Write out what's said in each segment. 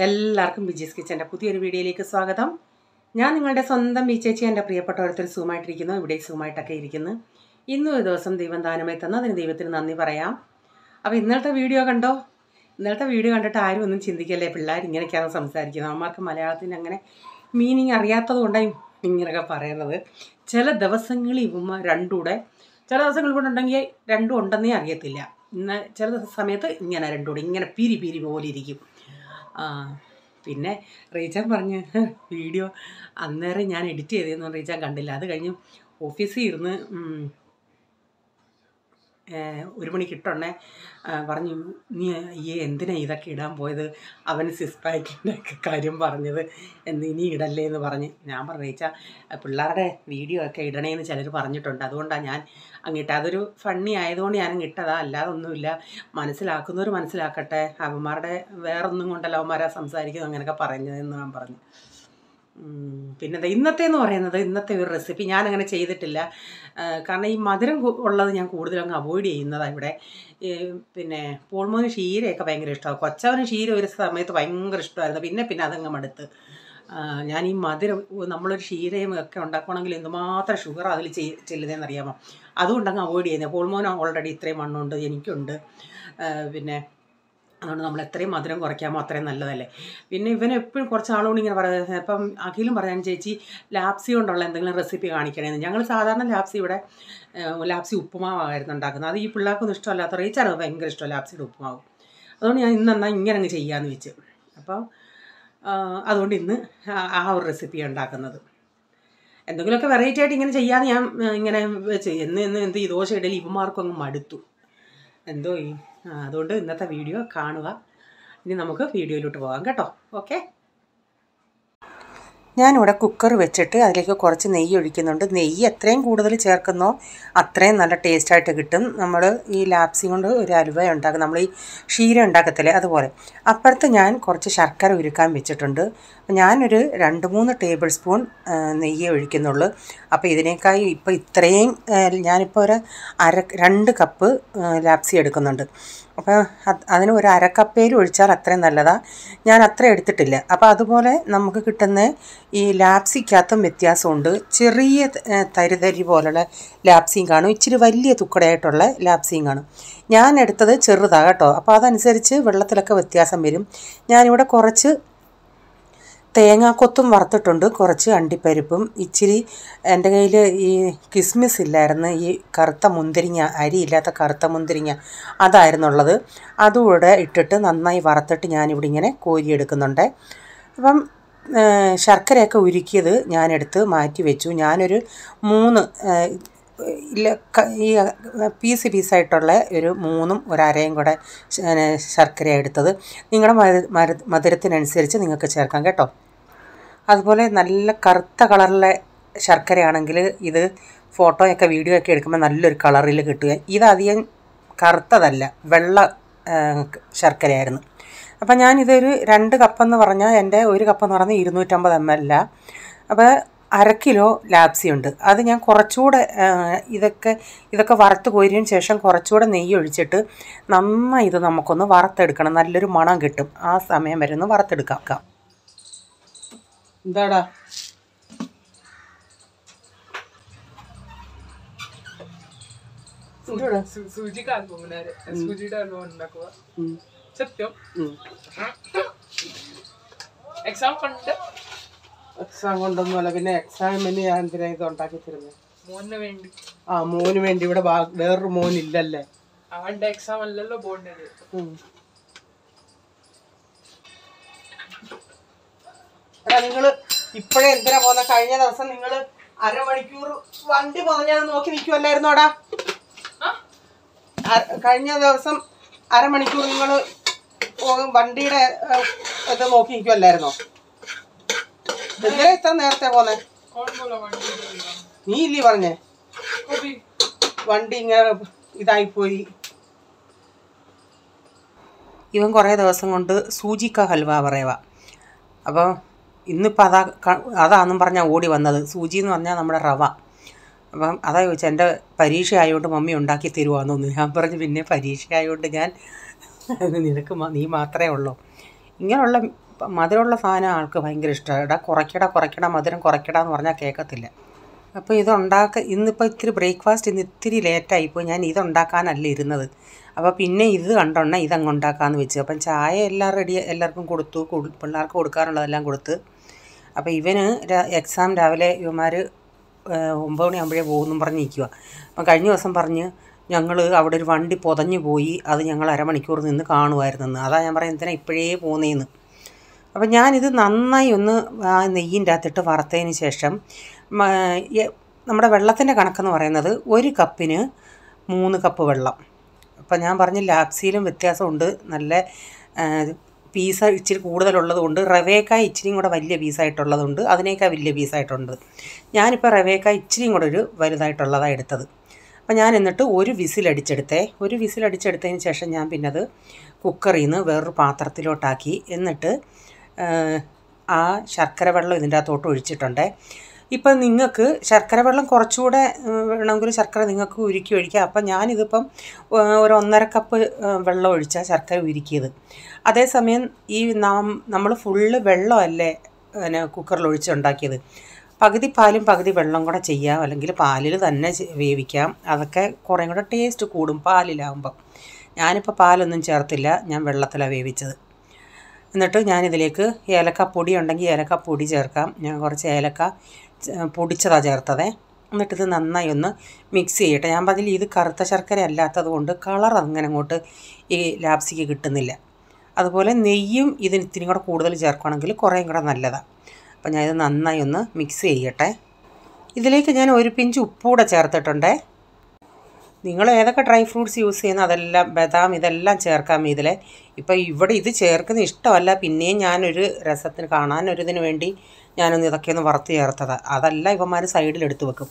എല്ലാവർക്കും ബിജീസ് കിച്ചൻ്റെ പുതിയൊരു വീഡിയോയിലേക്ക് സ്വാഗതം. ഞാൻ നിങ്ങളുടെ സ്വന്തം ബീച്ചേച്ചി, എൻ്റെ പ്രിയപ്പെട്ടവരത്തിൽ സൂമായിട്ടിരിക്കുന്നു. ഇവിടെ സൂമായിട്ടൊക്കെ ഇരിക്കുന്നു. ഇന്നും ഒരു ദിവസം ദൈവം ദാനമായി തന്നു, അതിന് ദൈവത്തിന് നന്ദി പറയാം. അപ്പോൾ ഇന്നലത്തെ വീഡിയോ കണ്ടോ? ഇന്നലത്തെ വീഡിയോ കണ്ടിട്ട് ആരും ഒന്നും ചിന്തിക്കല്ലേ, പിള്ളേർ ഇങ്ങനെയൊക്കെയാണ് സംസാരിക്കുന്നത്. അമ്മമാർക്ക് മലയാളത്തിന് അങ്ങനെ മീനിങ് അറിയാത്തത് കൊണ്ടാണ് ഇങ്ങനെയൊക്കെ പറയുന്നത്. ചില ദിവസങ്ങളിൽ ഇവന്മാർ രണ്ടുകൂടെ, ചില ദിവസങ്ങൾ കൂടെ ഉണ്ടെങ്കിൽ രണ്ടും ഉണ്ടെന്നേ അറിയത്തില്ല. ഇന്ന് ചില സമയത്ത് ഇങ്ങനെ രണ്ടുകൂടെ ഇങ്ങനെ പിരി പിരി പോലെ ഇരിക്കും. പിന്നെ റീച്ചാൻ പറഞ്ഞ് വീഡിയോ അന്നേരം ഞാൻ എഡിറ്റ് ചെയ്തതെന്ന് റീച്ചാൻ കണ്ടില്ല. അത് കഴിഞ്ഞ് ഓഫീസിൽ ഇരുന്ന് 1 മണിക്ക് ഇട്ടുണ്ടേ പറഞ്ഞു, നീ എന്തിനാ ഇതൊക്കെ ഇടാൻ പോയത്, അവന് സിക്സ് പാക്കിൻ്റെ ഒക്കെ കാര്യം പറഞ്ഞത് ഇനി ഇടല്ലേ എന്ന് പറഞ്ഞ്. ഞാൻ പറഞ്ഞു, റീച്ചാ പിള്ളേരുടെ വീഡിയോ ഒക്കെ ഇടണേന്ന് ചിലർ പറഞ്ഞിട്ടുണ്ട്, അതുകൊണ്ടാണ് ഞാൻ അങ്ങിട്ട്. അതൊരു ഫണ്ണി ആയതുകൊണ്ട് ഞാനും ഇട്ടതാ, അല്ലാതെ ഒന്നുമില്ല. മനസ്സിലാക്കുന്നവർ മനസ്സിലാക്കട്ടെ, അവന്മാരുടെ വേറൊന്നും കൊണ്ടല്ല അവന്മാരാ സംസാരിക്കുന്നത് അങ്ങനെയൊക്കെ പറഞ്ഞതെന്ന് ഞാൻ പറഞ്ഞു. പിന്നെ ഇന്നത്തെ എന്ന് പറയുന്നത്, ഇന്നത്തെ ഒരു റെസിപ്പി ഞാനങ്ങനെ ചെയ്തിട്ടില്ല. കാരണം ഈ മധുരം ഉള്ളത് ഞാൻ കൂടുതലങ്ങ് അവോയ്ഡ് ചെയ്യുന്നതാണ് ഇവിടെ. പിന്നെ പോൾമോന് ക്ഷീരയൊക്കെ ഭയങ്കര ഇഷ്ടമാണ്. കൊച്ചവന് ക്ഷീര ഒരു സമയത്ത് ഭയങ്കര ഇഷ്ടമായിരുന്നു. പിന്നെ അതങ്ങ് മടുത്ത്. ഞാൻ ഈ മധുരം, നമ്മളൊരു ക്ഷീരയും ഒക്കെ ഉണ്ടാക്കുകയാണെങ്കിൽ എന്തുമാത്രം ഷുഗർ അതിൽ ചെല്ലുന്നതെന്ന് അറിയാമോ? അതുകൊണ്ടങ്ങ് അവോയ്ഡ് ചെയ്യുന്നത്. പോൾമോൻ ഓൾറെഡി ഇത്രയും മണ്ണുണ്ട്, എനിക്കുണ്ട്. പിന്നെ അതുകൊണ്ട് നമ്മൾ എത്രയും മധുരം കുറയ്ക്കാമോ അത്രയും നല്ലതല്ലേ. പിന്നെ ഇവന് എപ്പോഴും കുറച്ച് ആളുകൊണ്ട് ഇങ്ങനെ പറയുന്നത്, ഇപ്പം അഖിലും പറയാൻ, ചേച്ചി ലാപ്സി കൊണ്ടുള്ള എന്തെങ്കിലും റെസിപ്പി കാണിക്കണേന്ന്. ഞങ്ങൾ സാധാരണ ലാപ്സി ഉപ്പുമാവായിരുന്നു ഉണ്ടാക്കുന്നത്. അത് ഈ പിള്ളേർക്കൊന്നും ഇഷ്ടമല്ലാത്ത, റീച്ചാണ് ഭയങ്കര ഇഷ്ടമല്ല ലാപ്സിയുടെ ഉപ്പുമാവ്. അതുകൊണ്ട് ഞാൻ ഇന്നെന്നാൽ ഇങ്ങനെ അങ്ങ് ചെയ്യാമെന്ന് വെച്ച്. അപ്പോൾ അതുകൊണ്ട് ഇന്ന് ആ ഒരു റെസിപ്പി ഉണ്ടാക്കുന്നത്. എന്തെങ്കിലുമൊക്കെ വെറൈറ്റി ആയിട്ട് ഇങ്ങനെ ചെയ്യാതെ ഞാൻ ഇങ്ങനെ വെച്ച് എന്ത് ഈ ദോശ ഇടയിൽ ഇവന്മാർക്കും അങ്ങ് മടുത്തു എന്തോ ഈ. അതുകൊണ്ട് ഇന്നത്തെ വീഡിയോ കാണുക. ഇനി നമുക്ക് വീഡിയോയിലോട്ട് പോകാം കേട്ടോ. ഓക്കെ. ഞാനിവിടെ കുക്കർ വെച്ചിട്ട് അതിലേക്ക് കുറച്ച് നെയ്യ് ഒഴിക്കുന്നുണ്ട്. നെയ്യ് എത്രയും കൂടുതൽ ചേർക്കുന്നോ അത്രയും നല്ല ടേസ്റ്റായിട്ട് കിട്ടും. നമ്മൾ ഈ ലാപ്സി കൊണ്ട് ഒരു അലുവ ഉണ്ടാക്കും, നമ്മൾ ഈ ക്ഷീര ഉണ്ടാക്കത്തില്ലേ അതുപോലെ. അപ്പുറത്ത് ഞാൻ കുറച്ച് ശർക്കര ഉരുക്കാൻ വെച്ചിട്ടുണ്ട്. ഞാനൊരു 2-3 ടേബിൾ സ്പൂൺ നെയ്യേ ഒഴിക്കുന്നുള്ളൂ. അപ്പോൾ ഇതിനേക്കായി ഇപ്പോൾ ഇത്രയും ഞാനിപ്പോൾ ഒരു 2 കപ്പ് ലാപ്സി എടുക്കുന്നുണ്ട്. അപ്പോൾ അതിന് ഒരു 1/2 കപ്പേലും ഒഴിച്ചാൽ അത്രയും നല്ലതാണ്. ഞാൻ അത്ര എടുത്തിട്ടില്ല. അപ്പോൾ അതുപോലെ നമുക്ക് കിട്ടുന്ന ഈ ലാപ്സിക്കകത്തും വ്യത്യാസമുണ്ട്. ചെറിയ തരി പോലുള്ള ലാപ്സിയും കാണും, ഇച്ചിരി വലിയ തുക്കടയായിട്ടുള്ള ലാപ്സിയും കാണും. ഞാൻ എടുത്തത് ചെറുതാണ് കേട്ടോ. അപ്പോൾ അതനുസരിച്ച് വെള്ളത്തിലൊക്കെ വ്യത്യാസം വരും. ഞാനിവിടെ കുറച്ച് തേങ്ങാക്കൊത്തും വറുത്തിട്ടുണ്ട്, കുറച്ച് അണ്ടിപ്പരിപ്പും, ഇച്ചിരി എൻ്റെ കയ്യിൽ ഈ കിസ്മിസ് ഇല്ലായിരുന്നു, ഈ കറുത്ത മുന്തിരിങ്ങ, അരിയില്ലാത്ത കറുത്ത മുന്തിരിങ്ങ അതായിരുന്നുള്ളത്. അതുകൂടെ ഇട്ടിട്ട് നന്നായി വറുത്തിട്ട് ഞാനിവിടെ ഇങ്ങനെ കോരിയെടുക്കുന്നുണ്ട്. അപ്പം ശർക്കരയൊക്കെ ഉരുക്കിയത് ഞാനെടുത്ത് മാറ്റി വെച്ചു. ഞാനൊരു 3 ഈ പീസായിട്ടുള്ള ഒരു 3ഉം ഒരു 1/2യും കൂടെ ശർക്കര എടുത്തത്. നിങ്ങളുടെ മധുരത്തിനനുസരിച്ച് നിങ്ങൾക്ക് ചേർക്കാം കേട്ടോ. അതുപോലെ നല്ല കറുത്ത കളറിലെ ശർക്കരയാണെങ്കിൽ ഇത് ഫോട്ടോയൊക്കെ വീഡിയോ ഒക്കെ എടുക്കുമ്പോൾ നല്ലൊരു കളറിൽ കിട്ടുക. ഇതധികം കറുത്തതല്ല, വെള്ള ശർക്കരയായിരുന്നു. അപ്പം ഞാനിതൊരു 2 കപ്പെന്ന് പറഞ്ഞാൽ, എൻ്റെ 1 കപ്പെന്ന് പറഞ്ഞാൽ 250 ml. അപ്പോൾ 1/2 കിലോ ലാപ്സി ഉണ്ട്. അത് ഞാൻ കുറച്ചുകൂടെ ഇതൊക്കെ വറുത്ത് കോരിയതിന് ശേഷം കുറച്ചുകൂടെ നെയ്യ് ഒഴിച്ചിട്ട് നന്നായി ഇത് നമുക്കൊന്ന് വറുത്തെടുക്കണം. നല്ലൊരു മണം കിട്ടും. ആ സമയം വരെ ഒന്ന് വറുത്തെടുക്കാം. എന്താടാ എക്സാം കൊണ്ടൊന്നുമല്ല, പിന്നെ എക്സാമിന് ഞാൻ എന്തിനാ ഇത് ഉണ്ടാക്കി തരുന്നത്? മോന് വേണ്ടി. ഇവിടെ വേറൊരു മോനില്ലല്ലേ. അവന്റെ എക്സാം അല്ലല്ലോ ബോർഡിന്. നിങ്ങള് ഇപ്പഴേ എന്തിനാ പോന്ന? കഴിഞ്ഞ ദിവസം നിങ്ങള് 1/2 മണിക്കൂർ വണ്ടി പറഞ്ഞത് നോക്കി നിൽക്കുമല്ലായിരുന്നോടാ? കഴിഞ്ഞ ദിവസം 1/2 മണിക്കൂർ നിങ്ങള് വണ്ടിയുടെ ഇത് നോക്കി നിൽക്കുമല്ലായിരുന്നോ? എന്തിനാ ഇത്ര നേരത്തെ പോന്നെ? നീ ഇല്ലേ പറഞ്ഞേ വണ്ടി ഇങ്ങനെ ഇതായിപ്പോയി. ഇവൻ കുറേ ദിവസം കൊണ്ട് സൂചിക്ക ഹൽവ പറയുക. അപ്പോൾ ഇന്നിപ്പോൾ അതാണെന്നും പറഞ്ഞാൽ ഓടി വന്നത്. സൂചി എന്ന് പറഞ്ഞാൽ നമ്മുടെ റവ. അപ്പം അതാ ചോദിച്ചാൽ, എൻ്റെ പരീക്ഷ ആയതുകൊണ്ട് മമ്മി ഉണ്ടാക്കി തരുവാന്നൊന്ന്. ഞാൻ പറഞ്ഞു, പിന്നെ പരീക്ഷ ആയതുകൊണ്ട് ഞാൻ നീ മാത്രമേ ഉള്ളൂ. ഇങ്ങനെയുള്ള മധുരമുള്ള സാധനം ആൾക്ക് ഭയങ്കര ഇഷ്ടമാണ്. കുറയ്ക്കട മധുരം കുറയ്ക്കട എന്ന് പറഞ്ഞാൽ കേൾക്കത്തില്ല. അപ്പോൾ ഇന്നിപ്പോൾ ഇത്തിരി ബ്രേക്ക്ഫാസ്റ്റ് ഇന്ന് ഇത്തിരി ലേറ്റായിപ്പോയി. ഞാൻ ഇതുണ്ടാക്കാനല്ല ഇരുന്നത്. അപ്പോൾ പിന്നെ ഇത് കണ്ടോണ്ടേ ഇതങ്ങ് ഉണ്ടാക്കാമെന്ന് വെച്ചു. അപ്പം ചായ എല്ലാം റെഡി, എല്ലാവർക്കും കൊടുത്തു, പിള്ളേർക്ക് കൊടുക്കാനുള്ളതെല്ലാം കൊടുത്ത്. അപ്പോൾ ഇവന് എക്സാം രാവിലെ ഇവന്മാർ 9 മണിയാകുമ്പോഴേ പോകുമെന്നും പറഞ്ഞ് നിൽക്കുക. അപ്പം കഴിഞ്ഞ ദിവസം പറഞ്ഞ് ഞങ്ങൾ അവിടെ ഒരു വണ്ടി പൊതഞ്ഞു പോയി, അത് ഞങ്ങൾ അരമണിക്കൂർ നിന്ന് കാണുമായിരുന്നെന്ന്. അതാ ഞാൻ പറയാം എന്തിനാ ഇപ്പോഴേ പോകുന്നതെന്ന്. അപ്പം ഞാനിത് നന്നായി ഒന്ന് നെയ്യിൻ്റെ അകത്തിട്ട് വറുത്തതിന് ശേഷം നമ്മുടെ വെള്ളത്തിൻ്റെ കണക്കെന്ന് പറയുന്നത് 1 കപ്പിന് 3 കപ്പ് വെള്ളം. അപ്പം ഞാൻ പറഞ്ഞ ലാപ്സിയിലും വ്യത്യാസമുണ്ട്. നല്ല പീസ് ഇച്ചിരി കൂടുതലുള്ളത് കൊണ്ട്, റവേക്കായ ഇച്ചിരിയും കൂടെ വലിയ പീസായിട്ടുള്ളതുണ്ട്, അതിനേക്കാൾ വലിയ പീസായിട്ടുണ്ട്. ഞാനിപ്പോൾ റവേക്കായ ഇച്ചിരിയും കൂടെ ഒരു വലുതായിട്ടുള്ളതാണ് എടുത്തത്. അപ്പം ഞാൻ എന്നിട്ട് ഒരു വിസിലടിച്ചെടുത്തതിന് ശേഷം ഞാൻ പിന്നെ അത് കുക്കറിൽ നിന്ന് വേറൊരു പാത്രത്തിലോട്ടാക്കി. എന്നിട്ട് ആ ശർക്കര വെള്ളം ഇതിൻ്റെ അകത്തോട്ട് ഒഴിച്ചിട്ടുണ്ട്. ഇപ്പം നിങ്ങൾക്ക് ശർക്കര വെള്ളം കുറച്ചുകൂടെ വേണമെങ്കിൽ ശർക്കര നിങ്ങൾക്ക് ഉരുക്കി ഒഴിക്കാം. അപ്പം ഞാനിതിപ്പം ഒരു 1.5 കപ്പ് വെള്ളം ഒഴിച്ചാൽ ശർക്കര ഉരുക്കിയത്. അതേസമയം ഈ നമ്മൾ ഫുള്ള് വെള്ളമല്ലേ പിന്നെ കുക്കറിൽ ഒഴിച്ചുണ്ടാക്കിയത്. പകുതി പാലും പകുതി വെള്ളം കൂടെ ചെയ്യാം, അല്ലെങ്കിൽ പാലിൽ തന്നെ വേവിക്കാം. അതൊക്കെ കുറേ കൂടെ ടേസ്റ്റ് കൂടും പാലിലാവുമ്പം. ഞാനിപ്പോൾ പാലൊന്നും ചേർത്തില്ല, ഞാൻ വെള്ളത്തിലാണ് വേവിച്ചത്. എന്നിട്ട് ഞാനിതിലേക്ക് ഏലക്കപ്പൊടി ഉണ്ടെങ്കിൽ ഏലക്കപ്പൊടി ചേർക്കാം. ഞാൻ കുറച്ച് ഏലക്ക പൊടിച്ചതാണ് ചേർത്തത്. എന്നിട്ടിത് നന്നായി ഒന്ന് മിക്സ് ചെയ്യട്ടെ. ഞാൻ പറഞ്ഞില്ല ഇത് കറുത്ത ശർക്കര അല്ലാത്തത് കൊണ്ട് കളർ അങ്ങനെ അങ്ങോട്ട് ഈ ലാപ്സിക്ക് കിട്ടുന്നില്ല. അതുപോലെ നെയ്യും ഇതിന് ഇത്തിരി കൂടെ കൂടുതൽ ചേർക്കുകയാണെങ്കിൽ കുറേയും കൂടെ നല്ലതാണ്. അപ്പോൾ ഞാനിത് നന്നായി ഒന്ന് മിക്സ് ചെയ്യട്ടെ. ഇതിലേക്ക് ഞാൻ 1 പിഞ്ച് ഉപ്പൂടെ ചേർത്തിട്ടുണ്ട്. നിങ്ങൾ ഏതൊക്കെ ഡ്രൈ ഫ്രൂട്ട്സ് യൂസ് ചെയ്യുന്ന അതെല്ലാം, ബദാം ഇതെല്ലാം ചേർക്കാം ഇതിൽ. ഇപ്പോൾ ഇവിടെ ഇത് ചേർക്കുന്ന ഇഷ്ടമല്ല, പിന്നെയും ഞാനൊരു രസത്തിന് കാണാനൊരിതിന് വേണ്ടി ഞാനൊന്ന് ഇതൊക്കെ ഒന്ന് വറുത്ത് ചേർത്തതാണ്. അതല്ല ഇവന്മാർ സൈഡിലെടുത്ത് വെക്കും.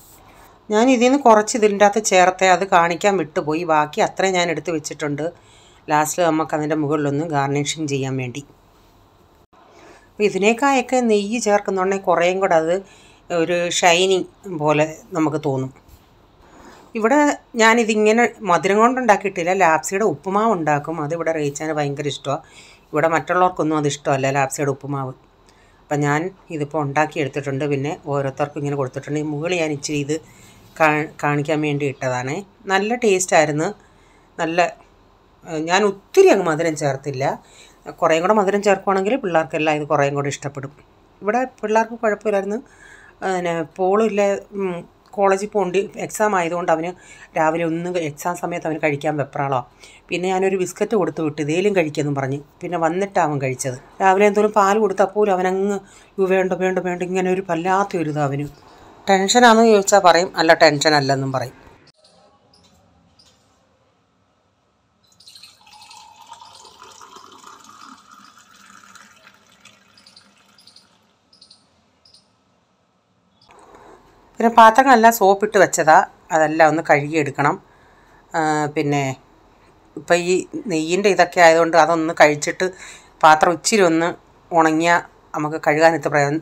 ഞാൻ ഇതിൽ നിന്ന് കുറച്ച് ഇതിൻ്റെ അകത്ത് ചേർത്തേ, അത് കാണിക്കാൻ വിട്ടുപോയി. ബാക്കി അത്രയും ഞാൻ എടുത്ത് വെച്ചിട്ടുണ്ട്. ലാസ്റ്റിൽ നമുക്ക് അതിൻ്റെ മുകളിലൊന്ന് ഗാർണിഷിങ് ചെയ്യാൻ വേണ്ടി. അപ്പോൾ ഇതിനേക്കായൊക്കെ നെയ്യ് ചേർക്കുന്നുണ്ടെങ്കിൽ കുറേയും കൂടെ അത് ഒരു ഷൈനിങ് പോലെ നമുക്ക് തോന്നും. ഇവിടെ ഞാനിതിങ്ങനെ മധുരം കൊണ്ടുണ്ടാക്കിയിട്ടില്ല, ലാപ്സിയുടെ ഉപ്പുമാവ് ഉണ്ടാക്കും. അതിവിടെ റേച്ചാന് ഭയങ്കര ഇഷ്ടമാണ്. ഇവിടെ മറ്റുള്ളവർക്കൊന്നും അത് ഇഷ്ടമല്ല ലാപ്സിയുടെ ഉപ്പുമാവ്. അപ്പം ഞാൻ ഇതിപ്പോൾ ഉണ്ടാക്കിയെടുത്തിട്ടുണ്ട്. പിന്നെ ഓരോരുത്തർക്കും ഇങ്ങനെ കൊടുത്തിട്ടുണ്ട്. ഈ മുകളിൽ ഞാൻ ഇച്ചിരി ഇത് കാണിക്കാൻ വേണ്ടി ഇട്ടതാണ്. നല്ല ടേസ്റ്റായിരുന്നു. ഞാൻ ഒത്തിരി അങ്ങ് മധുരം ചേർത്തില്ല. കുറേയും കൂടെ മധുരം ചേർക്കുകയാണെങ്കിൽ പിള്ളേർക്കെല്ലാം ഇത് കുറേയും കൂടെ ഇഷ്ടപ്പെടും. ഇവിടെ പിള്ളേർക്ക് കുഴപ്പമില്ലായിരുന്നു. പിന്നെ പോളില്ല, കോളേജിൽ പോകേണ്ടി എക്സാം ആയതുകൊണ്ട് അവന് രാവിലെ എക്സാം സമയത്ത് അവന് കഴിക്കാൻ വെപ്രാളോ. പിന്നെ ഞാനൊരു ബിസ്ക്കറ്റ് കൊടുത്ത് വിട്ട് ഇതേലും കഴിക്കുമെന്നും പറഞ്ഞ്. പിന്നെ വന്നിട്ടാണ് അവൻ കഴിച്ചത്. രാവിലെ എന്തോരം പാൽ കൊടുത്താൽ പോലും അവനങ്ങ് വേണ്ട ഇങ്ങനെ ഒരു വല്ലാത്തൊരു ഇത്. അവന് ടെൻഷനാണെന്ന് ചോദിച്ചാൽ പറയും അല്ല ടെൻഷൻ അല്ലെന്നും പറയും. പിന്നെ പാത്രങ്ങളെല്ലാം സോപ്പിട്ട് വെച്ചതാണ്, അതെല്ലാം ഒന്ന് കഴുകിയെടുക്കണം. പിന്നെ ഇപ്പം ഈ നെയ്യിൻ്റെ ഇതൊക്കെ ആയതുകൊണ്ട് അതൊന്ന് കഴിച്ചിട്ട് പാത്രം ഇച്ചിരി ഒന്ന് ഉണങ്ങിയാൽ നമുക്ക് കഴുകാനെത്തി പറയാം.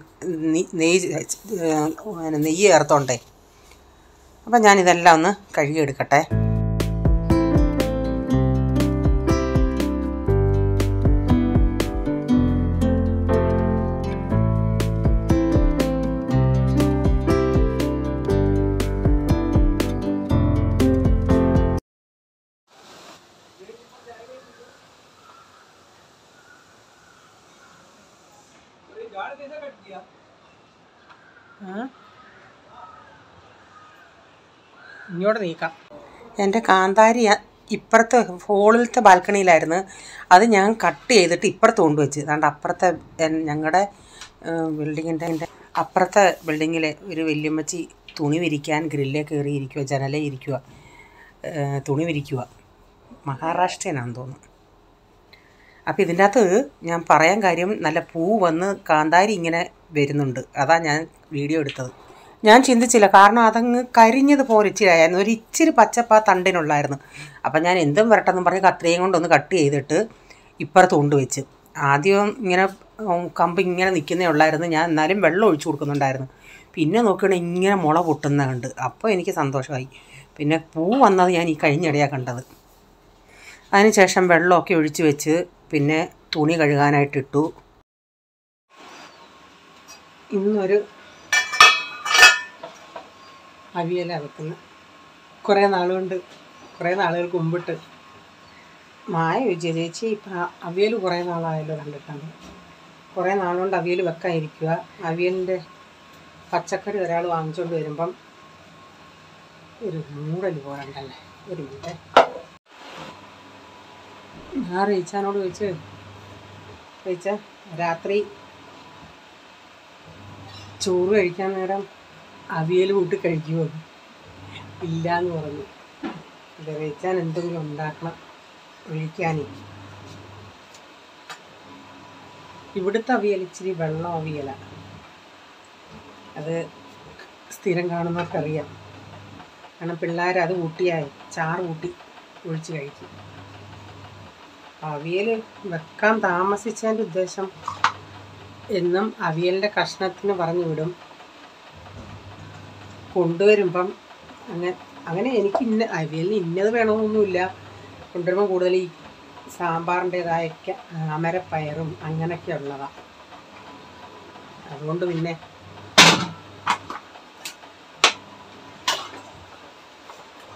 നെയ്യ് ചേർത്തോണ്ടേ. അപ്പം ഞാനിതെല്ലാം ഒന്ന് കഴുകിയെടുക്കട്ടെ. ഇങ്ങോട്ട് നീക്കാം. എൻ്റെ കാന്താരി ഇപ്പുറത്തെ ഹോളിലത്തെ ബാൽക്കണിയിലായിരുന്നു. അത് ഞാൻ കട്ട് ചെയ്തിട്ട് ഇപ്പുറത്ത് കൊണ്ടുവച്ച്. അതുകൊണ്ട് അപ്പുറത്തെ ഞങ്ങളുടെ ബിൽഡിങ്ങിൻ്റെ അപ്പുറത്തെ ബിൽഡിങ്ങിലെ ഒരു വല്യമ്മച്ചി തുണി വിരിക്കാൻ ഗ്രില്ലേ കയറിയിരിക്കുക, ജനലേ ഇരിക്കുക, തുണി വിരിക്കുക. മഹാരാഷ്ട്രനാണെന്ന് തോന്നുന്നു. അപ്പോൾ ഇതിൻ്റെ അകത്ത് ഞാൻ പറയാൻ കാര്യം, നല്ല പൂ വന്ന് കാന്താരി ഇങ്ങനെ വരുന്നുണ്ട്. അതാ ഞാൻ വീഡിയോ എടുത്തത്. ഞാൻ ചിന്തിച്ചില്ല, കാരണം അതങ്ങ് കരിഞ്ഞതുപോലെ ഇച്ചിരി ആയിരുന്നു. ഒരു ഇച്ചിരി പച്ചപ്പാ തണ്ടിനുള്ളായിരുന്നു. അപ്പം ഞാൻ എന്തും വരട്ടെന്നും പറഞ്ഞ് കത്രികയും കൊണ്ടൊന്ന് കട്ട് ചെയ്തിട്ട് ഇപ്പുറത്ത് കൊണ്ടുവച്ച്. ആദ്യം ഇങ്ങനെ കമ്പ് ഇങ്ങനെ നിൽക്കുന്നേ ഉള്ളായിരുന്നു. ഞാൻ എന്നാലും വെള്ളം ഒഴിച്ചു കൊടുക്കുന്നുണ്ടായിരുന്നു. പിന്നെ നോക്കുകയാണെങ്കിൽ ഇങ്ങനെ മുള പൊട്ടുന്ന കണ്ട്. അപ്പോൾ എനിക്ക് സന്തോഷമായി. പിന്നെ പൂ വന്നത് ഞാൻ ഈ കഴിഞ്ഞിടയാണ് കണ്ടത്. അതിന് ശേഷം വെള്ളമൊക്കെ ഒഴിച്ച് വെച്ച് പിന്നെ തുണി കഴുകാനായിട്ടിട്ടു. ഇന്നൊരു അവിയലാണ് വെക്കുന്നത്. കുറേ നാളുകൾക്ക് മുമ്പിട്ട് മായ ചോദിച്ചു, ചേച്ചി ഇപ്പം അവിയൽ കുറേ നാളായല്ലോ കണ്ടിട്ടുണ്ട്, കുറേ നാളുകൊണ്ട് അവിയൽ വെക്കാനിരിക്കുക. അവിയലിൻ്റെ പച്ചക്കറി ഒരാൾ വാങ്ങിച്ചുകൊണ്ട് വരുമ്പം ഒരു മൂടൽ പോരണ്ടല്ലേ. ഒരു മിനിറ്റ്, ഞാൻ റീച്ചാനോട് ചോദിച്ച്, റീച്ച രാത്രി ചോറ് കഴിക്കാൻ നേരം അവിയൽ കൂട്ടി കഴിക്കുമോ? ഇല്ലയെന്ന് പറഞ്ഞു. ഇത് റീച്ചാൻ എന്തെങ്കിലും ഉണ്ടാക്കണം ഒഴിക്കാനേ. ഇവിടുത്തെ അവിയൽ ഇച്ചിരി വെള്ളം അവിയലാണ്. അത് സ്ഥിരം കാണുന്നവർക്കറിയാം. കാരണം പിള്ളേർ അത് കൂട്ടിയായി ചാറ് കൂട്ടി ഒഴിച്ച് കഴിക്കും. അവിയൽ വെക്കാൻ താമസിച്ചതിൻ്റെ ഉദ്ദേശം, എന്നും അവിയലിൻ്റെ കഷ്ണത്തിന് പറഞ്ഞു വിടും. കൊണ്ടുവരുമ്പം അങ്ങനെ എനിക്ക് അവിയലിന് ഇന്നത് വേണമെന്നൊന്നുമില്ല. കൊണ്ടുവരുമ്പം കൂടുതൽ ഈ സാമ്പാറിൻ്റേതായൊക്കെ അമരപ്പയറും അങ്ങനെയൊക്കെ ഉള്ളതാണ്. അതുകൊണ്ട് പിന്നെ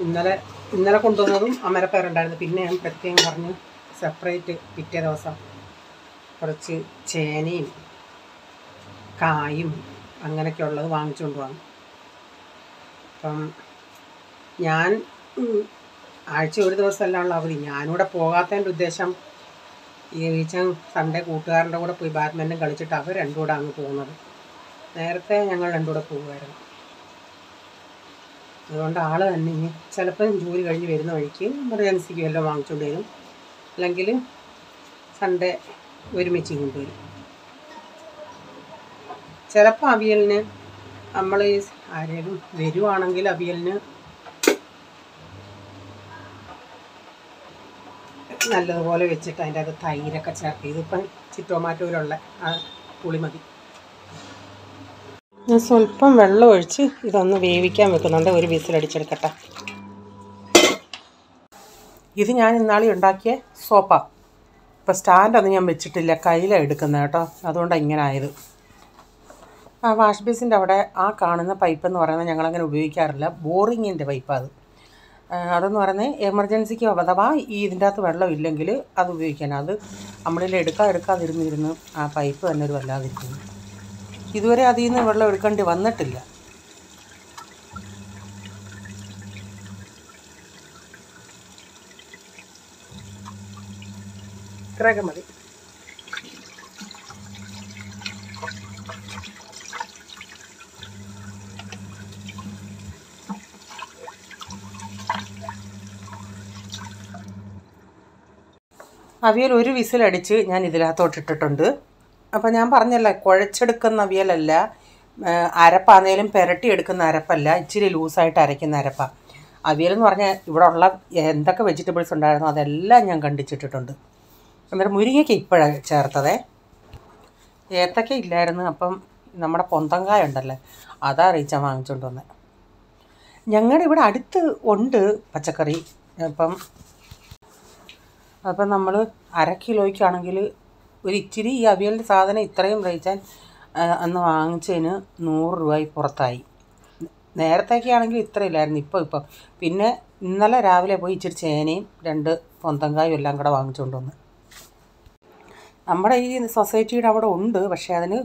ഇന്നലെ കൊണ്ടുവന്നതും അമരപ്പയറുണ്ടായിരുന്നു. പിന്നെ ഞാൻ പ്രത്യേകം പറഞ്ഞ് സെപ്പറേറ്റ് പിറ്റേ ദിവസം കുറച്ച് ചേനയും കായും അങ്ങനെയൊക്കെ ഉള്ളത് വാങ്ങിച്ചുകൊണ്ട് വന്നു. അപ്പം ഞാൻ ആഴ്ച ഒരു ദിവസമല്ല അവധി. ഞാനിവിടെ പോകാത്തതിൻ്റെ ഉദ്ദേശം, ഈ റീച്ചൻ സൺഡേ കൂട്ടുകാരൻ്റെ കൂടെ പോയി ബാഡ്മിൻ്റൺ കളിച്ചിട്ട് അവർ രണ്ടും കൂടെ അങ്ങ് പോകുന്നത്. നേരത്തെ ഞങ്ങൾ രണ്ടും കൂടെ പോകുമായിരുന്നു. അതുകൊണ്ട് ആൾ തന്നെ ഇനി ചിലപ്പം ജോലി കഴിഞ്ഞ് വരുന്ന വഴിക്ക് എമർജൻസിക്ക് വല്ലതും വാങ്ങിച്ചുകൊണ്ട് വരും, അല്ലെങ്കിൽ സൺഡേ ഒരുമിച്ച് കൊണ്ടുവരും. ചിലപ്പോൾ അവിയലിന് നമ്മൾ ആരെങ്കിലും വരുവാണെങ്കിൽ അവിയലിന് നല്ലതുപോലെ വെച്ചിട്ട് അതിൻ്റെ അത് തൈരൊക്കെ ചേർത്ത്, ഇതിപ്പം ടൊമാറ്റോയിലുള്ള ആ പുളി മതി. ഞാൻ സ്വല്പം വെള്ളം ഒഴിച്ച് ഇതൊന്ന് വേവിക്കാൻ വെക്കുന്നുണ്ട്. ഒരു വിസിലടിച്ചെടുക്കട്ടെ. ഇത് ഞാൻ ഇന്നാളി ഉണ്ടാക്കിയ സോപ്പാണ്. ഇപ്പോൾ സ്റ്റാൻഡൊന്നും ഞാൻ വെച്ചിട്ടില്ല, കയ്യിലാണ് എടുക്കുന്നത് കേട്ടോ. അതുകൊണ്ടാണ് ഇങ്ങനെ ആയത്. ആ വാഷ് ബേസിൻ്റെ അവിടെ ആ കാണുന്ന പൈപ്പ് എന്ന് പറയുന്നത് ഞങ്ങളങ്ങനെ ഉപയോഗിക്കാറില്ല. ബോറിങ്ങിൻ്റെ പൈപ്പാണ് അതെന്ന് പറയുന്നത് എമർജൻസിക്ക് അഥവാ ഇതിൻ്റെ അകത്ത് വെള്ളം ഇല്ലെങ്കിൽ അത് ഉപയോഗിക്കാൻ. അത് നമ്മളിൽ എടുക്കാതിരുന്നിരുന്ന് ആ പൈപ്പ് തന്നെ ഒരു വല്ലാതിരിക്കുന്നു. ഇതുവരെ അതിൽ നിന്ന് വെള്ളം എടുക്കേണ്ടി വന്നിട്ടില്ല. ഇത്രയൊക്കെ മതി. അവിയൽ ഒരു വിസിലടിച്ച് ഞാൻ ഇതിനകത്തോട്ടിട്ടിട്ടുണ്ട്. അപ്പോൾ ഞാൻ പറഞ്ഞല്ലോ, കുഴച്ചെടുക്കുന്ന അവിയലല്ല, അരപ്പാന്നേലും പുരട്ടിയെടുക്കുന്ന അരപ്പല്ല, ഇച്ചിരി ലൂസായിട്ട് അരയ്ക്കുന്ന അരപ്പാണ്. അവിയലെന്ന് പറഞ്ഞാൽ ഇവിടെ ഉള്ള എന്തൊക്കെ വെജിറ്റബിൾസ് ഉണ്ടായിരുന്നോ അതെല്ലാം ഞാൻ കണ്ടിച്ചിട്ടിട്ടുണ്ട്. അന്നേരം മുരിങ്ങയ്ക്ക് ഇപ്പോഴാണ് ചേർത്തതേ, ഏത്തക്ക ഇല്ലായിരുന്നു. അപ്പം നമ്മുടെ പൊന്തങ്കായ ഉണ്ടല്ലേ, അതാ റീച്ചാൻ വാങ്ങിച്ചുകൊണ്ട് വന്നത്. ഞങ്ങളുടെ ഇവിടെ അടുത്ത് ഉണ്ട് പച്ചക്കറി. അപ്പം നമ്മൾ 1/2 കിലോയ്ക്കാണെങ്കിൽ ഒരു ഇച്ചിരി ഈ അവിയലിൻ്റെ സാധനം ഇത്രയും റീച്ചാൻ അന്ന് വാങ്ങിച്ചതിന് 100 രൂപ പുറത്തായി. നേരത്തേക്ക് ആണെങ്കിൽ ഇത്ര ഇല്ലായിരുന്നു, ഇപ്പം പിന്നെ ഇന്നലെ രാവിലെ പോയി ഇച്ചിരി ചേനയും 2 പൊന്തങ്കായും എല്ലാം കൂടെ വാങ്ങിച്ചുകൊണ്ട് വന്ന്. നമ്മുടെ ഈ സൊസൈറ്റിയുടെ അവിടെ ഉണ്ട്, പക്ഷേ അതിന്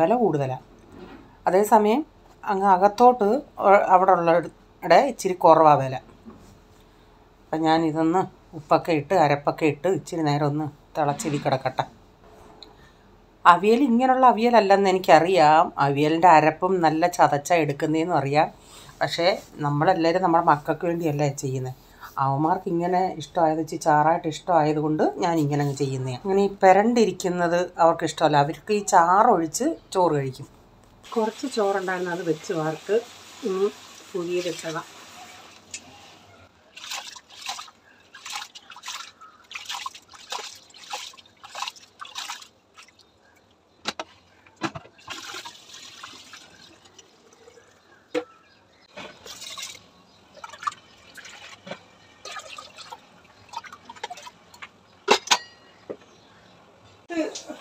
വില കൂടുതലാണ്. അതേസമയം അങ്ങ് അകത്തോട്ട് അവിടെ ഉള്ളവിടെ ഇച്ചിരി കുറവാണ് വില. അപ്പം ഞാൻ ഇതൊന്ന് ഉപ്പൊക്കെ ഇട്ട് അരപ്പൊക്കെ ഇട്ട് ഇച്ചിരി നേരം ഒന്ന് തിളച്ചിരി കിടക്കട്ടെ. അവിയൽ ഇങ്ങനെയുള്ള അവിയലല്ലെന്ന് എനിക്കറിയാം. അവിയലിൻ്റെ അരപ്പും നല്ല ചതച്ച എടുക്കുന്നതെന്നും അറിയാം. പക്ഷേ നമ്മളെല്ലാവരും നമ്മുടെ മക്കൾക്ക് വേണ്ടിയല്ലേ ചെയ്യുന്നത്. അവന്മാർക്ക് ഇങ്ങനെ ഇഷ്ടമായത് വെച്ച് ചാറായിട്ട് ഇഷ്ടമായതുകൊണ്ട് ഞാൻ ഇങ്ങനെ അങ്ങ് ചെയ്യുന്നതാണ്. അങ്ങനെ ഈ പെരണ്ടിരിക്കുന്നത് അവർക്ക് ഇഷ്ടമല്ല. അവർക്ക് ഈ ചാറൊഴിച്ച് ചോറ് കഴിക്കും. കുറച്ച് ചോറുണ്ടായിരുന്നു, അത് വെച്ച് വാർത്ത് പുതിയ വെച്ചതാണ്.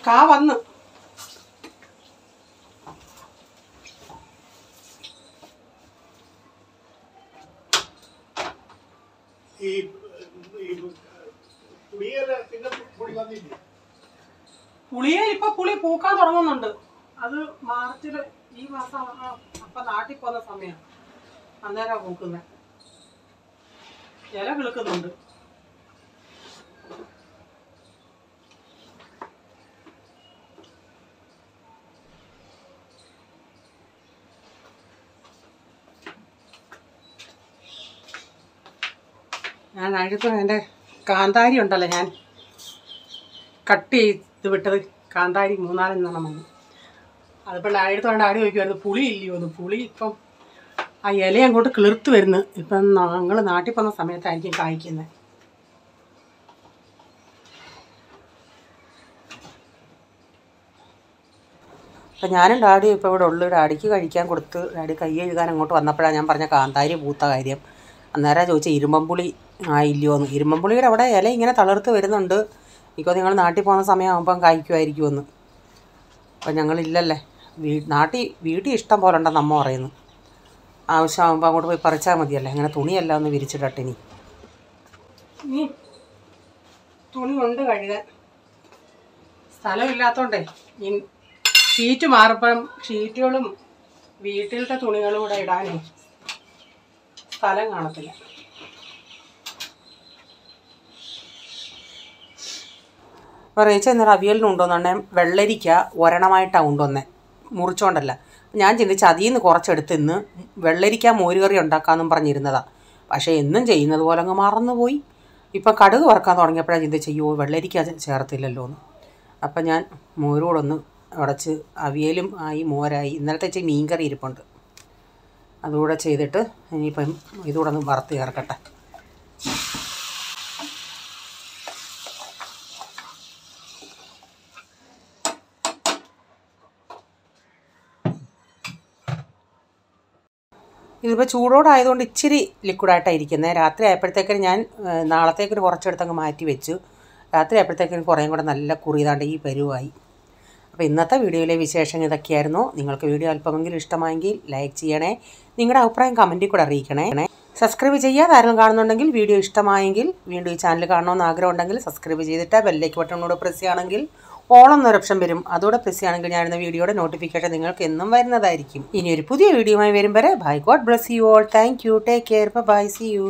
കാ വന്ന് പുളിയിൽ ഇപ്പൊ പുളി പൂക്കാൻ തുടങ്ങുന്നുണ്ട്. അത് മാർച്ചിൽ ഈ മാസം അപ്പൊ നാട്ടിൽ പോകുന്ന സമയം അന്നേരം പൂക്കുന്നത്. ഇല കിളുക്കുന്നുണ്ട്. ഞാൻ അടുത്ത് എൻ്റെ കാന്താരി ഉണ്ടല്ലോ, ഞാൻ കട്ട് ചെയ്ത് വിട്ടത് കാന്താരി 3-4 മതി. അതിപ്പോൾ അടുത്ത് വേണ്ട ആടി ചോദിക്കുമായിരുന്നു പുളി ഇല്ലയോ എന്ന്. പുളി ഇപ്പം ആ ഇല അങ്ങോട്ട് കിളിർത്ത് വരുന്നു. ഇപ്പം ഞങ്ങൾ നാട്ടിൽ പോകുന്ന സമയത്തായിരിക്കും കായ്ക്കുന്നത്. അപ്പം ഞാനും ഡാഡി ഇപ്പോൾ ഇവിടെ ഉള്ളു. ഡാഡിക്ക് കഴിക്കാൻ കൊടുത്ത് ഡാഡി കൈ കഴുകാൻ അങ്ങോട്ട് വന്നപ്പോഴാണ് ഞാൻ പറഞ്ഞ കാന്താരി പൂത്ത കാര്യം. അന്നേരം ചോദിച്ചാൽ ഇരുമ്പമ്പുളി ഇല്ലയോന്ന്. ഇരുമ്പമ്പുളിയുടെ അവിടെ ഇല ഇങ്ങനെ തളർത്ത് വരുന്നുണ്ട്. ഇപ്പോൾ നിങ്ങൾ നാട്ടിൽ പോകുന്ന സമയമാകുമ്പം കായ്ക്കുമായിരിക്കുമെന്ന്. അപ്പം ഞങ്ങളില്ലല്ലേ, വീട്ടിൽ ഇഷ്ടം പോലെ ഉണ്ടെന്ന് അമ്മ പറയുന്നു. ആവശ്യമാകുമ്പോൾ അങ്ങോട്ട് പോയി പറിച്ചാൽ മതിയല്ലേ. അങ്ങനെ തുണിയല്ല ഒന്ന് വിരിച്ചിട്ടിനി. തുണി കൊണ്ട് കഴുകാൻ സ്ഥലമില്ലാത്തോണ്ടേ ഈ ഷീറ്റ് മാറുമ്പം ഷീറ്റുകളും വീട്ടിലത്തെ തുണികളും കൂടെ ഇടാനേ സ്ഥലം കാണത്തില്ല. അപ്പോൾ റേച്ച എന്നൊരു അവിയലിന് കൊണ്ടുവന്നെ വെള്ളരിക്ക ഒരെണ്ണമായിട്ടാണ് കൊണ്ടുവന്നത്, മുറിച്ചോണ്ടല്ല. ഞാൻ ചിന്തിച്ച് അതിൽ നിന്ന് കുറച്ചെടുത്ത് ഇന്ന് വെള്ളരിക്ക മോരുകറി ഉണ്ടാക്കാമെന്നും പറഞ്ഞിരുന്നതാണ്. പക്ഷേ എന്നും ചെയ്യുന്നത് പോലെ അങ്ങ് മറന്നുപോയി. ഇപ്പം കടുക് വറുക്കാൻ തുടങ്ങിയപ്പോഴാണ് ചിന്തിച്ച് അയ്യോ വെള്ളരിക്ക ചേർത്തില്ലല്ലോ എന്ന്. അപ്പം ഞാൻ മോരോടൊന്ന് ഉടച്ച് അവിയലും ആയി മോരായി. ഇന്നലത്തെ ഇച്ചിരി മീൻകറി ഇരിപ്പുണ്ട്, അതുകൂടെ ചെയ്തിട്ട് ഇനിയിപ്പം ഇതുകൂടെ ഒന്ന് വറുത്ത് ചേർക്കട്ടെ. ഇതിപ്പോൾ ചൂടോടായതുകൊണ്ട് ഇച്ചിരി ലിക്വിഡായിട്ടാണ് ഇരിക്കുന്നത്. രാത്രി ആയപ്പോഴത്തേക്കിന് ഞാൻ നാളത്തേക്കിന് കുറച്ചെടുത്തങ്ങ് മാറ്റി വെച്ചു. രാത്രി ആയപ്പോഴത്തേക്കിന് കുറേയും കൂടെ നല്ല കുറിയതാണ്ട് ഈ പരുവായി. അപ്പോൾ ഇന്നത്തെ വീഡിയോയിലെ വിശേഷം ഇതൊക്കെയായിരുന്നു. നിങ്ങൾക്ക് വീഡിയോ അല്പമെങ്കിലും ഇഷ്ടമായെങ്കിൽ ലൈക്ക് ചെയ്യണേ. നിങ്ങളുടെ അഭിപ്രായം കമൻറ്റിൽ കൂടെ അറിയിക്കണേ. സബ്സ്ക്രൈബ് ചെയ്യാതെ ആരെങ്കിലും കാണുന്നുണ്ടെങ്കിൽ വീഡിയോ ഇഷ്ടമായെങ്കിൽ വീണ്ടും ഈ ചാനൽ കാണണമെന്ന് ആഗ്രഹം ഉണ്ടെങ്കിൽ സബ്സ്ക്രൈബ് ചെയ്തിട്ട് ബെല്ലൈക്ക് ബട്ടണോട് പ്രസ് ചെയ്യുകയാണെങ്കിൽ ഓൾ എന്നൊരു ഓപ്ഷൻ വരും. അതോടെ പ്രസ് ചെയ്യുകയാണെങ്കിൽ ഞാനിടുന്ന വീഡിയോയുടെ നോട്ടിഫിക്കേഷൻ നിങ്ങൾക്ക് എന്നും വരുന്നതായിരിക്കും. ഇനി ഒരു പുതിയ വീഡിയോയുമായി വരും വരെ bye. God bless you all. Thank you. Take care. Bye. See U.